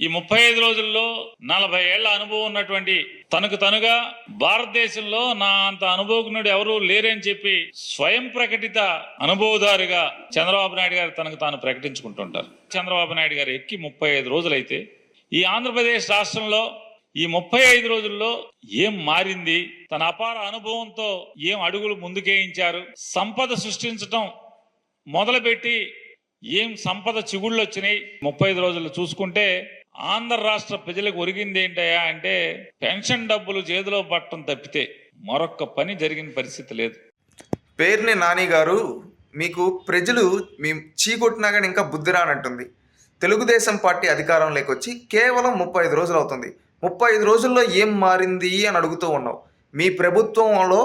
ఈ 35 రోజుల్లో 40 ఏళ్ల అనుభవం ఉన్నటువంటి తనకు తనుగా భారతదేశంలో నా అంత అనుభవజ్ఞుడు ఎవరూ లేరని చెప్పి స్వయం ప్రకటిత అనుభవదారిగా చంద్రబాబు నాయుడు గారు తనకు తాను ప్రకటించుకుంటుంటారు. చంద్రబాబు నాయుడు గారు ఎక్కి 35 రోజులైతే ఈ ఆంధ్రప్రదేశ్ రాష్ట్రంలో ఈ 35 రోజుల్లో ఏం మారింది, తన అపార అనుభవంతో ఏం అడుగులు ముందుకేయించారు, సంపద సృష్టించటం మొదలుపెట్టి ఏం సంపద చిగుళ్ళు వచ్చినాయి 35 రోజులు చూసుకుంటే ఆంధ్ర రాష్ట్ర ప్రజలకు ఒరిగింది ఏంటయ్యా అంటే పెన్షన్ డబ్బులు చేతిలో పట్టడం తప్పితే మరొక్క పని జరిగిన పరిస్థితి లేదు. పేర్ని నాని గారు, మీకు ప్రజలు మీ చీకొట్టినా కానీ ఇంకా బుద్ధి రానట్టుంది. తెలుగుదేశం పార్టీ అధికారంలోకి వచ్చి కేవలం 35 రోజులు అవుతుంది. 35 రోజుల్లో ఏం మారింది అని అడుగుతూ ఉన్నావు. మీ ప్రభుత్వంలో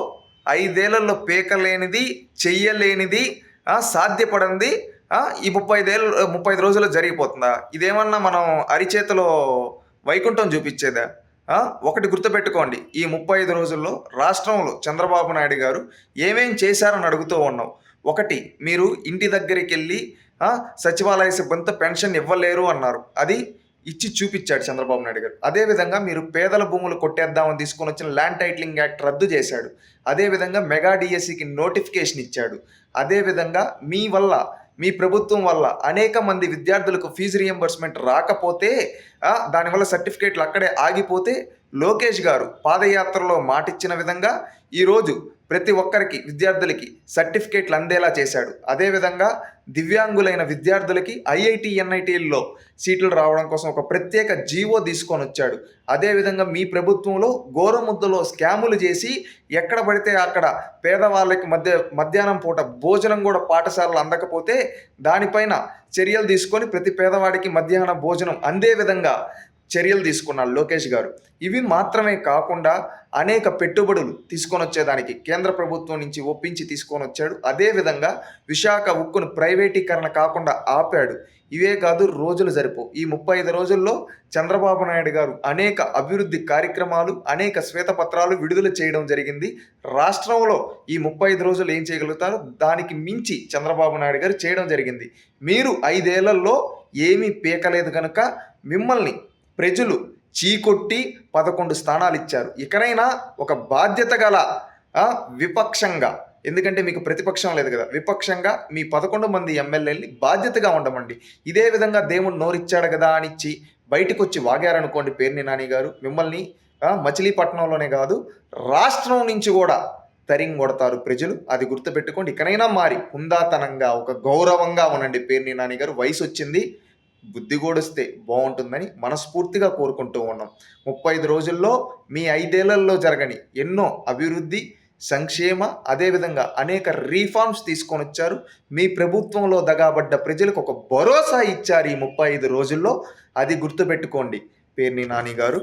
5 ఏళ్లలో పీకలేనిది, చెయ్యలేనిది, సాధ్యపడింది ఈ 35 రోజుల్లో జరిగిపోతుందా? ఇదేమన్నా మనం అరిచేతిలో వైకుంఠం చూపించేదా? ఒకటి గుర్తుపెట్టుకోండి, ఈ 35 రోజుల్లో రాష్ట్రంలో చంద్రబాబు నాయుడు గారు ఏమేం చేశారని అడుగుతూ ఉన్నాం. ఒకటి, మీరు ఇంటి దగ్గరికి వెళ్ళి సచివాలయ సిబ్బందితో పెన్షన్ ఇవ్వలేరు అన్నారు, అది ఇచ్చి చూపించాడు చంద్రబాబు నాయుడు గారు. అదేవిధంగా మీరు పేదల భూములు కొట్టేద్దామని తీసుకొని వచ్చిన ల్యాండ్ టైటిలింగ్ యాక్ట్ రద్దు చేశాడు. అదేవిధంగా మెగా డిఎస్సికి నోటిఫికేషన్ ఇచ్చాడు. అదేవిధంగా మీ ప్రభుత్వం వల్ల అనేక మంది విద్యార్థులకు ఫీజు రియంబర్స్మెంట్ రాకపోతే దానివల్ల సర్టిఫికేట్లు అక్కడే ఆగిపోతే లోకేష్ గారు పాదయాత్రలో మాటిచ్చిన విధంగా ఈరోజు ప్రతి ఒక్కరికి విద్యార్థులకి సర్టిఫికేట్లు అందేలా చేశాడు. అదేవిధంగా దివ్యాంగులైన విద్యార్థులకి ఐఐటి ఎన్ఐటీల్లో సీట్లు రావడం కోసం ఒక ప్రత్యేక జీవో తీసుకొని వచ్చాడు. అదేవిధంగా మీ ప్రభుత్వంలో గోరుముద్దలో స్కాములు చేసి ఎక్కడ పడితే అక్కడ పేదవాళ్ళకి మధ్యాహ్నం పూట భోజనం కూడా పాఠశాలలు అందకపోతే దానిపైన చర్యలు తీసుకొని ప్రతి పేదవాడికి మధ్యాహ్న భోజనం అందే విధంగా చర్యలు తీసుకున్నారు లోకేష్ గారు. ఇవి మాత్రమే కాకుండా అనేక పెట్టుబడులు తీసుకొని వచ్చేదానికి కేంద్ర ప్రభుత్వం నుంచి ఒప్పించి తీసుకొని వచ్చాడు. అదేవిధంగా విశాఖ ఉక్కును ప్రైవేటీకరణ కాకుండా ఆపాడు. ఇవే కాదు, రోజులు జరిపో ఈ 35 రోజుల్లో చంద్రబాబు నాయుడు గారు అనేక అభివృద్ధి కార్యక్రమాలు, అనేక శ్వేతపత్రాలు విడుదల చేయడం జరిగింది. రాష్ట్రంలో ఈ 35 రోజులు ఏం చేయగలుగుతారో దానికి మించి చంద్రబాబు నాయుడు గారు చేయడం జరిగింది. మీరు 5 ఏళ్లలో ఏమీ పీకలేదు కనుక మిమ్మల్ని ప్రజలు చీకొట్టి 11 స్థానాలు ఇచ్చారు. ఇకనైనా ఒక బాధ్యత గల విపక్షంగా, ఎందుకంటే మీకు ప్రతిపక్షం లేదు కదా, విపక్షంగా మీ 11 మంది ఎమ్మెల్యేలని బాధ్యతగా ఉండమండి. ఇదే విధంగా దేవుడు నోరిచ్చాడు కదా అనిచ్చి బయటకు వచ్చి వాగారనుకోండి పేర్ని నాని గారు, మిమ్మల్ని మచిలీపట్నంలోనే కాదు రాష్ట్రం నుంచి కూడా తరిం కొడతారు ప్రజలు. అది గుర్తుపెట్టుకోండి. ఇకనైనా మారి హుందాతనంగా ఒక గౌరవంగా ఉండండి పేర్ని నాని గారు. వయసు వచ్చింది, బుద్ధి గోడిస్తే బాగుంటుందని మనస్ఫూర్తిగా కోరుకుంటూ ఉన్నాం. 35 రోజుల్లో మీ 5 ఏళ్లలో జరగని ఎన్నో అభివృద్ధి, సంక్షేమ, అదేవిధంగా అనేక రీఫార్మ్స్ తీసుకొని వచ్చారు. మీ ప్రభుత్వంలో దగాబడ్డ ప్రజలకు ఒక భరోసా ఇచ్చారు ఈ 35 రోజుల్లో. అది గుర్తుపెట్టుకోండి పేర్ని నాని గారు.